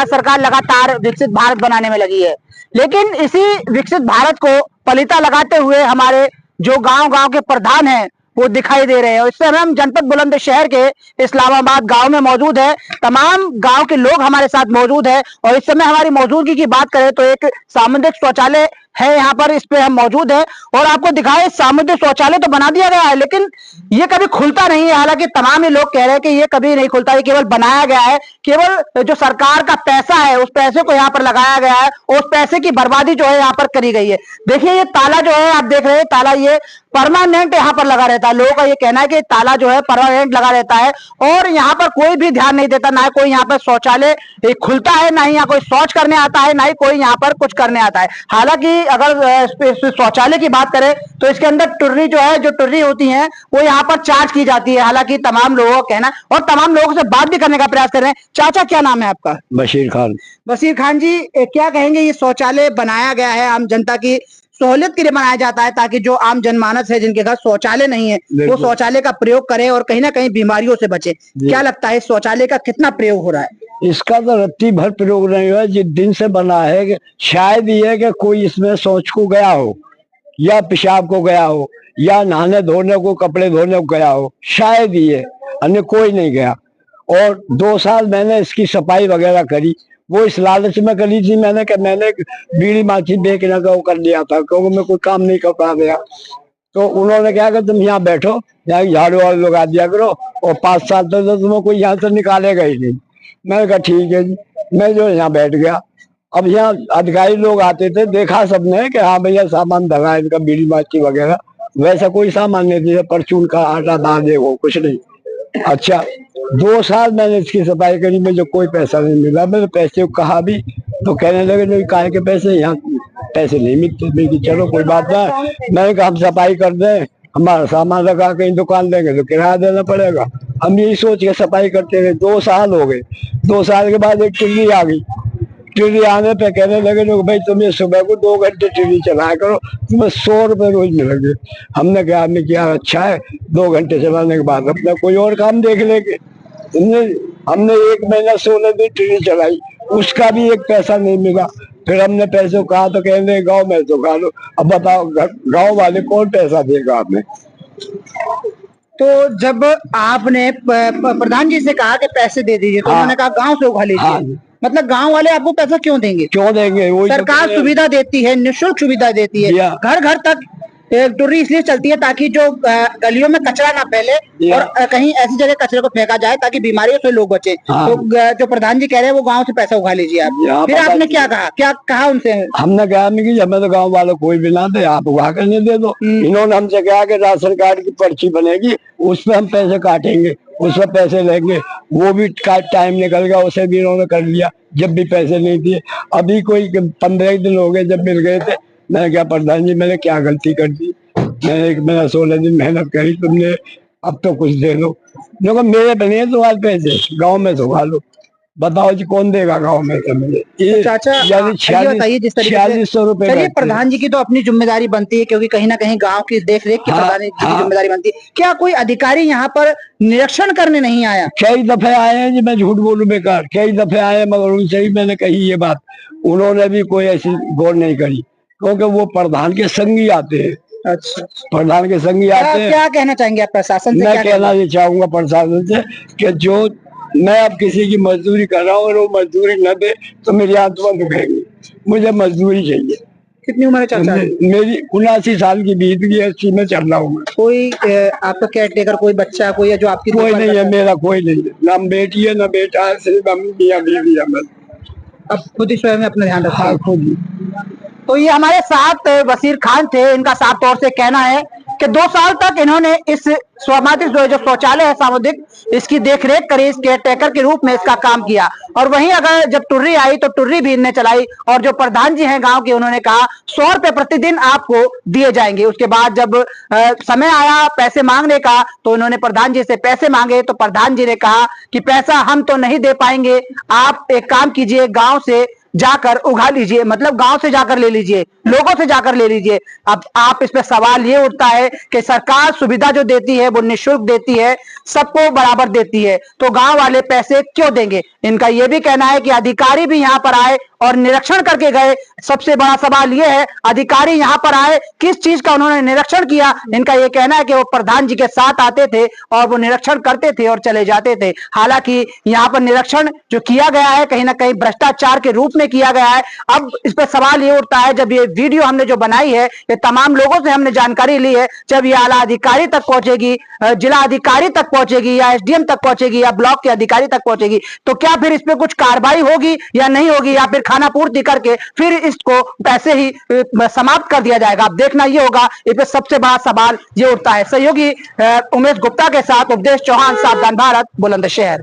भारत सरकार लगातार विकसित भारत बनाने में लगी है, लेकिन इसी विकसित भारत को पलीता लगाते हुए हमारे जो गांव-गांव के प्रधान हैं वो दिखाई दे रहे हैं। और इस समय हम जनपद बुलंदशहर के इस्लामाबाद गांव में मौजूद है। तमाम गांव के लोग हमारे साथ मौजूद है और इस समय हमारी मौजूदगी की बात करें तो एक सामुदायिक शौचालय है यहाँ पर, इस पे हम मौजूद है और आपको दिखाए सामुदायिक शौचालय तो बना दिया गया है लेकिन ये कभी खुलता नहीं है। हालांकि तमाम ये लोग कह रहे हैं कि ये कभी नहीं खुलता, ये केवल बनाया गया है, केवल जो सरकार का पैसा है उस पैसे को यहाँ पर लगाया गया है और उस पैसे की बर्बादी जो है यहाँ पर करी गई है। देखिए ये ताला जो है आप देख रहे हैं, ताला ये परमानेंट यहाँ पर लगा रहता है। लोगों का ये कहना है कि ताला जो है परमानेंट लगा रहता है और यहाँ पर कोई भी ध्यान नहीं देता, ना कोई यहाँ पर शौचालय खुलता है, ना ही यहाँ कोई शौच करने आता है, ना ही कोई यहाँ पर कुछ करने आता है। हालांकि अगर शौचालय की बात करें तो इसके अंदर टुर्री जो है, जो टुर्री होती है वो यहाँ पर चार्ज की जाती है। हालांकि तमाम लोगों का कहना और तमाम लोगों से बात भी करने का प्रयास कर रहे हैं। चाचा क्या नाम है आपका? बशीर खान। बशीर खान जी, क्या कहेंगे, ये शौचालय बनाया गया है आम जनता की सहूलियत के लिए बनाया जाता है ताकि जो आम जनमानस है जिनके घर शौचालय नहीं है वो शौचालय का प्रयोग करे और कहीं ना कहीं बीमारियों से बचे। क्या लगता है शौचालय का कितना प्रयोग हो रहा है? इसका तो रत्ती भर प्रयोग नहीं हुआ। जिस दिन से बना है कि शायद ये कि कोई इसमें शौच को गया हो या पेशाब को गया हो या नहाने धोने को, कपड़े धोने को गया हो, शायद ये, अन्य कोई नहीं गया। और 2 साल मैंने इसकी सफाई वगैरह करी, वो इस लालच में करी थी मैंने कि मैंने बीड़ी माची बेचने का वो कर लिया था क्योंकि मैं कोई काम नहीं कर पा गया। तो उन्होंने कहा कि तुम यहाँ बैठो, यहाँ झाड़ू वाड़ू लगा दिया करो और 5 साल तक तो तुम्हें कोई यहाँ से निकालेगा ही नहीं। मैंने कहा ठीक है जी, मैं जो यहाँ बैठ गया। अब यहाँ अधिकारी लोग आते थे, देखा सबने कि हाँ भैया सामान धरा है इनका, बीड़ी माची वगैरह, वैसा कोई सामान नहीं था, परचून का आटा दाल वो कुछ नहीं। अच्छा 2 साल मैंने इसकी सफाई करी, मुझे कोई पैसा नहीं मिला। मैंने पैसे को कहा भी तो कहने लगे नहीं, काहे के पैसे, यहाँ पैसे नहीं मिलते। मैं चलो कोई बात ना, मैंने कहा हम सफाई कर दें, हमारा सामान लगा कहीं दुकान देंगे तो किराया देना पड़ेगा। हम यही सोच के सफाई करते रहे। 2 साल हो गए। 2 साल के बाद एक टिल्ली आ गई। टिल्ली आने पे कहने लगे लोग भाई तुम ये सुबह को 2 घंटे टिल्ली चलाया करो, तुम्हें 100 रुपए रोज मिलेंगे। हमने कहा हमने किया अच्छा है, 2 घंटे चलाने के बाद अपना कोई और काम देख लेंगे। हमने 1 महीना 16 दिन टिल्ली चलाई, उसका भी एक पैसा नहीं मिला। फिर हमने पैसे कहा तो कहने गाँव में तो खा लो। अब बताओ गाँव वाले कौन पैसा देगा हमें? तो जब आपने प्रधान जी से कहा कि पैसे दे दीजिए तो उन्होंने कहा गांव से उठा लीजिए। मतलब गांव वाले आपको पैसा क्यों देंगे? क्यों देंगे? सरकार सुविधा देती है, निःशुल्क सुविधा देती है, घर घर तक टुर्री इसलिए चलती है ताकि जो गलियों में कचरा ना फैले और कहीं ऐसी जगह कचरे को फेंका जाए ताकि बीमारियों से लोग बचे। तो जो प्रधान जी कह रहे हैं वो गांव से पैसा उठा लीजिए आप। फिर आपने क्या कहा? क्या कहा उनसे? हमने कहा कि हमें तो गांव वालों कोई भी ना दे, आप उठा करने दे दो। इन्होंने हमसे कहा कि राशन कार्ड की पर्ची बनेगी, उस पर हम पैसे काटेंगे, उस पर पैसे लेंगे। वो भी टाइम निकल गया, उसे भी इन्होंने कर लिया जब भी पैसे नहीं दिए। अभी कोई 15 दिन हो गए जब मिल गए थे। मैंने कहा प्रधान जी मैंने क्या गलती कर दी? मैंने 1 महीना 16 दिन मेहनत करी, तुमने अब तो कुछ दे दो। देखो मेरे बने हैं तुम्हारे पैसे, गांव में तो खा लो। बताओ जी कौन देगा गांव में से मुझे? ये चाचा यानी बताइए जिस तरीके 4600 रुपए। चलिए प्रधान जी की तो अपनी जिम्मेदारी बनती है क्योंकि कहीं ना कहीं गांव की देख रेख की प्रधान जी की जिम्मेदारी बनती है। क्या कोई अधिकारी यहाँ पर निरीक्षण करने नहीं आया? कई दफे आए हैं जी, मैं झूठ बोलूं बेकार, कई दफे आए मगर उनसे ही मैंने कही ये बात, उन्होंने भी कोई ऐसी गौर नहीं करी क्योंकि वो प्रधान के संगी आते हैं। अच्छा, प्रधान के संगी आते हैं। क्या कहना चाहेंगे आप प्रशासन से? मैं कहना ये चाहूंगा प्रशासन से कि जो मैं अब किसी की मजदूरी कर रहा हूँ और वो मजदूरी न दे तो मेरी आत्मा दुखेगी। मुझे मजदूरी चाहिए। कितनी उम्र है चाचा? मेरी 79 साल की बीत गई, 80 में चल रहा हूँ मैं। कोई आपका केयर टेकर, कोई बच्चा कोई है जो आपकी? कोई नहीं है, मेरा कोई नहीं है, ना बेटी है ना बेटा है, सिर्फ मियां बीवी है। मैं अब खुद ही स्वयं अपना ध्यान रखा। हाँ खुद ही। तो ये हमारे साथ बशीर खान थे। इनका साफ तौर से कहना है कि 2 साल तक इन्होंने इस सामुदायिक जो शौचालय है सामुदायिक, इसकी देखरेख करी, इस केयर टेकर के रूप में इसका काम किया। और वहीं अगर जब टुर्री आई तो टुर्री भी इनने चलाई और जो प्रधान जी हैं गांव के, उन्होंने कहा 100 रुपए प्रतिदिन आपको दिए जाएंगे। उसके बाद जब समय आया पैसे मांगने का तो उन्होंने प्रधान जी से पैसे मांगे तो प्रधान जी ने कहा कि पैसा हम तो नहीं दे पाएंगे, आप एक काम कीजिए, गाँव से जाकर उगा लीजिए, मतलब गांव से जाकर ले लीजिए, लोगों से जाकर ले लीजिए। अब आप इस पे सवाल ये उठता है कि सरकार सुविधा जो देती है वो निःशुल्क देती है, सबको बराबर देती है, तो गांव वाले पैसे क्यों देंगे? इनका यह भी कहना है कि अधिकारी भी यहां पर आए और निरीक्षण करके गए। सबसे बड़ा सवाल यह है, अधिकारी यहां पर आए, किस चीज का उन्होंने निरीक्षण किया? इनका यह कहना है कि वो प्रधान जी के साथ आते थे और वो निरीक्षण करते थे और चले जाते थे। हालांकि यहां पर निरीक्षण जो किया गया है कहीं ना कहीं भ्रष्टाचार के रूप में किया गया है। अब इस पर सवाल ये उठता है, जब ये वीडियो हमने जो बनाई है, ये तमाम लोगों से हमने जानकारी ली है, जब ये आला अधिकारी तक पहुंचेगी, जिला अधिकारी तक पहुंचेगी, या एसडीएम तक पहुंचेगी, या ब्लॉक के अधिकारी तक पहुंचेगी, तो क्या फिर इस पे कुछ कार्रवाई होगी या नहीं होगी, या फिर खाना पूर्ति करके फिर इसको पैसे ही समाप्त कर दिया जाएगा? अब देखना ये होगा। इस पे सबसे बड़ा सवाल ये उठता है। सहयोगी उमेश गुप्ता के साथ उपदेश चौहान, सावधान भारत, बुलंदशहर।